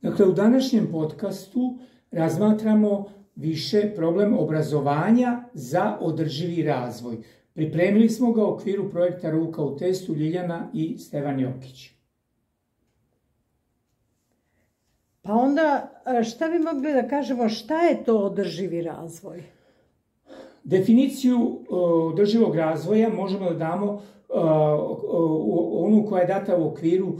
Dakle, u današnjem podcastu razmatramo više problem obrazovanja za održivi razvoj. Pripremili smo ga u okviru projekta Ruka u testu Ljiljana i Stevan Jokić. Pa onda, šta bi mogli da kažemo, šta je to održivi razvoj? Definiciju održivog razvoja možemo da damo onu koja je data u okviru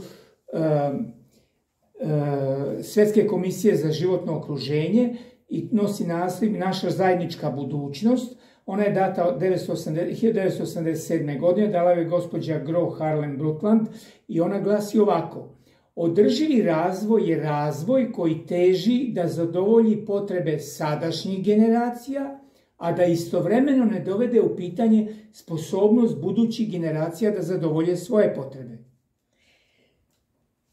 Svetske komisije za životno okruženje i nosi naslov Naša zajednička budućnost. Ona je data 1987. godine, dala je gospođa Gro Harlem Brundtland i ona glasi ovako: održivi razvoj je razvoj koji teži da zadovolji potrebe sadašnjih generacija, a da istovremeno ne dovede u pitanje sposobnost budućih generacija da zadovolje svoje potrebe.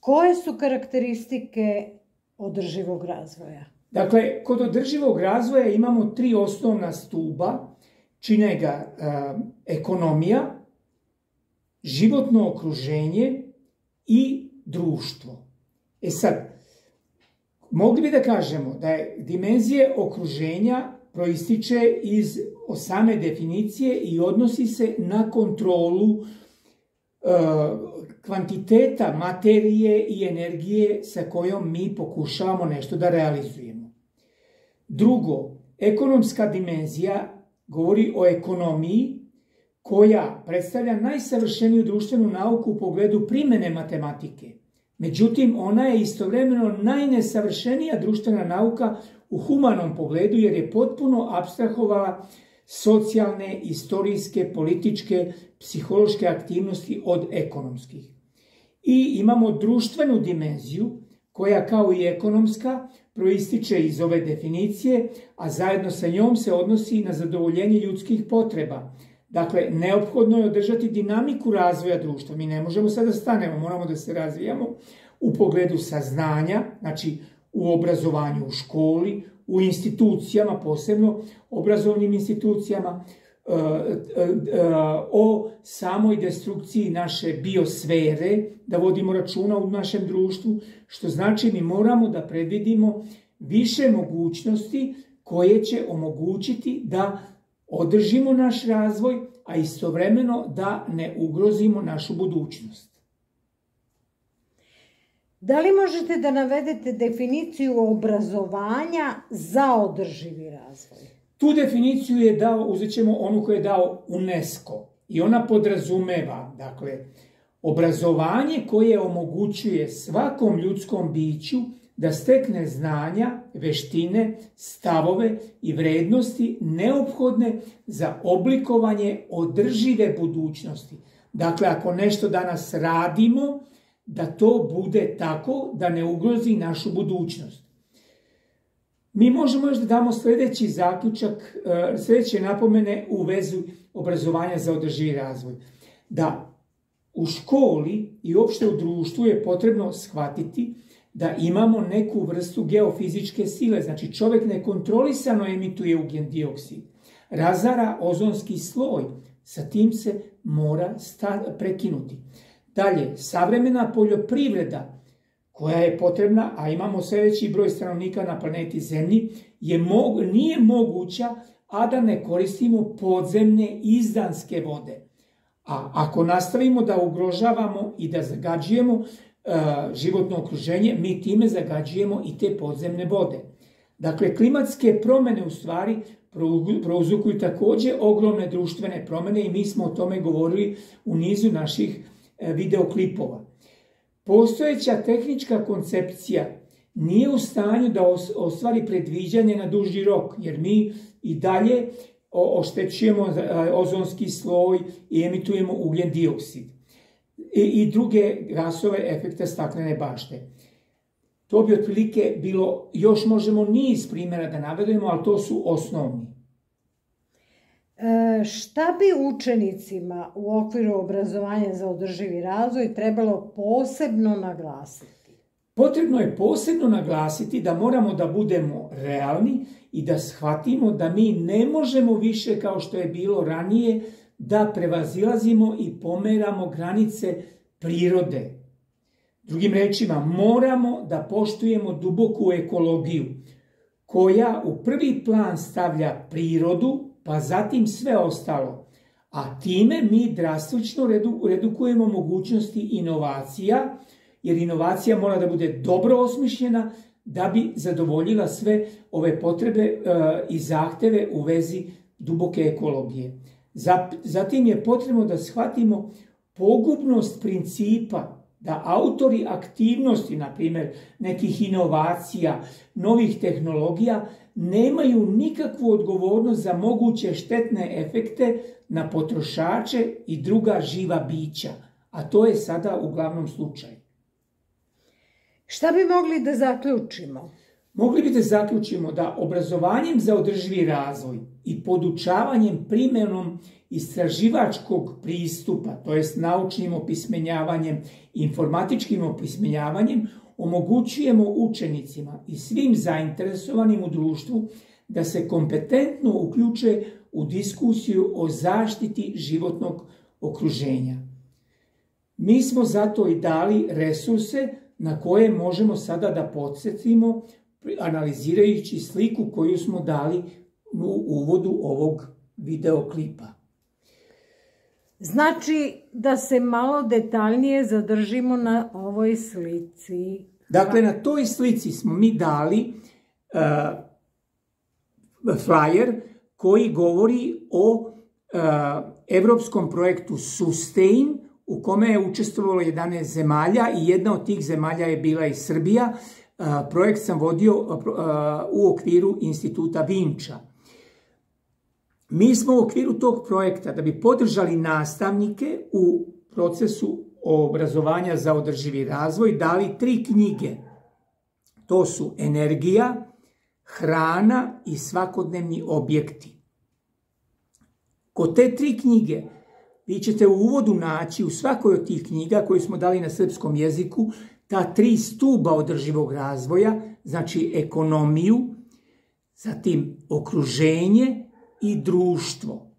Koje su karakteristike održivog razvoja? Dakle, kod održivog razvoja imamo 3 osnovna stuba, čine ga ekonomija, životno okruženje i društvo. Sad, mogli bi da kažemo da je dimenzije okruženja proističe iz same definicije i odnosi se na kontrolu kvantiteta materije i energije sa kojom mi pokušavamo nešto da realizujemo. Drugo, ekonomska dimenzija govori o ekonomiji koja predstavlja najsavršeniju društvenu nauku u pogledu primene matematike. Međutim, ona je istovremeno najnesavršenija društvena nauka u humanom pogledu jer je potpuno apstrahovala socijalne, istorijske, političke, psihološke aktivnosti od ekonomskih. I imamo društvenu dimenziju koja kao i ekonomska proističe iz ove definicije, a zajedno sa njom se odnosi na zadovoljenje ljudskih potreba. Dakle, neophodno je održati dinamiku razvoja društva. Mi ne možemo sada da stanemo, moramo da se razvijamo u pogledu saznanja, znači u obrazovanju u školi, u institucijama, posebno obrazovnim institucijama, o samoj destrukciji naše biosfere, da vodimo računa u našem društvu, što znači mi moramo da predvidimo više mogućnosti koje će omogućiti da održimo naš razvoj, a istovremeno da ne ugrozimo našu budućnost. Da li možete da navedete definiciju obrazovanja za održivi razvoj? Tu definiciju je dao, uzet ćemo onu koju je dao UNESCO i ona podrazumeva, dakle, obrazovanje koje omogućuje svakom ljudskom biću da stekne znanja, veštine, stavove i vrednosti neophodne za oblikovanje održive budućnosti. Dakle, ako nešto danas radimo, da to bude tako da ne ugrozi našu budućnost. Mi možemo još da damo sljedeći zaključak, sljedeće napomene u vezu obrazovanja za održivi razvoj. Da u školi i uopšte u društvu je potrebno shvatiti da imamo neku vrstu geofizičke sile, znači čovjek nekontrolisano emituje ugljen dioksid, razara ozonski sloj, sa tim se mora prekinuti. Dalje, savremena poljoprivreda koja je potrebna, a imamo sve veći broj stanovnika na planeti Zemlji, nije moguća, a da ne koristimo podzemne izdanske vode. A ako nastavimo da ugrožavamo i da zagađujemo životno okruženje, mi time zagađujemo i te podzemne vode. Dakle, klimatske promjene u stvari prouzrokuju također ogromne društvene promjene i mi smo o tome govorili u nizu naših videoklipova. Postojeća tehnička koncepcija nije u stanju da ostvari predviđanje na duži rok, jer mi i dalje oštećujemo ozonski sloj i emitujemo ugljen dioksid i druge gasove efekta staklene bašte. To bi otprilike bilo, još možemo niz primjera da navedemo, ali to su osnovni. Šta bi učenicima u okviru obrazovanja za održivi razvoj trebalo posebno naglasiti? Potrebno je posebno naglasiti da moramo da budemo realni i da shvatimo da mi ne možemo više kao što je bilo ranije da prevazilazimo i pomeramo granice prirode. Drugim rečima, moramo da poštujemo duboku ekologiju, koja u prvi plan stavlja prirodu, pa zatim sve ostalo. A time mi drastično redukujemo mogućnosti inovacija, jer inovacija mora da bude dobro osmišljena da bi zadovoljila sve ove potrebe i zahteve u vezi duboke ekologije. Zatim je potrebno da shvatimo pogubnost principa da autori aktivnosti, na primjer nekih inovacija, novih tehnologija, nemaju nikakvu odgovornost za moguće štetne efekte na potrošače i druga živa bića, a to je sada uglavnom slučaj. Šta bi mogli da zaključimo? Mogli bi da zaključimo da obrazovanjem za održivi razvoj i podučavanjem primjenom istraživačkog pristupa, to jest naučnim opismenjavanjem, informatičkim opismenjavanjem, omogućujemo učenicima i svim zainteresovanim u društvu da se kompetentno uključe u diskusiju o zaštiti životnog okruženja. Mi smo zato i dali resurse na koje možemo sada da podsjetimo, analizirajući sliku koju smo dali u uvodu ovog videoklipa. Znači da se malo detaljnije zadržimo na ovoj slici. Dakle, na toj slici smo mi dali flyer koji govori o evropskom projektu Sustain, u kome je učestvovalo 11 zemalja i jedna od tih zemalja je bila i Srbija. Projekt sam vodio u okviru instituta Vinča. Mi smo u okviru tog projekta, da bi podržali nastavnike u procesu obrazovanja za održivi razvoj, dali 3 knjige. To su Energija, Hrana i Svakodnevni objekti. Kod te 3 knjige vi ćete u uvodu naći u svakoj od tih knjiga koje smo dali na srpskom jeziku ta 3 stuba održivog razvoja, znači ekonomiju, zatim okruženje i društvo.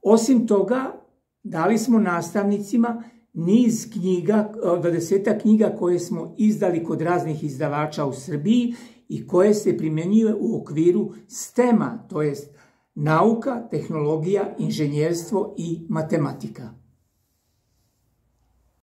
Osim toga, dali smo nastavnicima niz knjiga, 20 knjiga koje smo izdali kod raznih izdavača u Srbiji i koje se primjenjuju u okviru STEM-a, to jest nauka, tehnologija, inženjerstvo i matematika.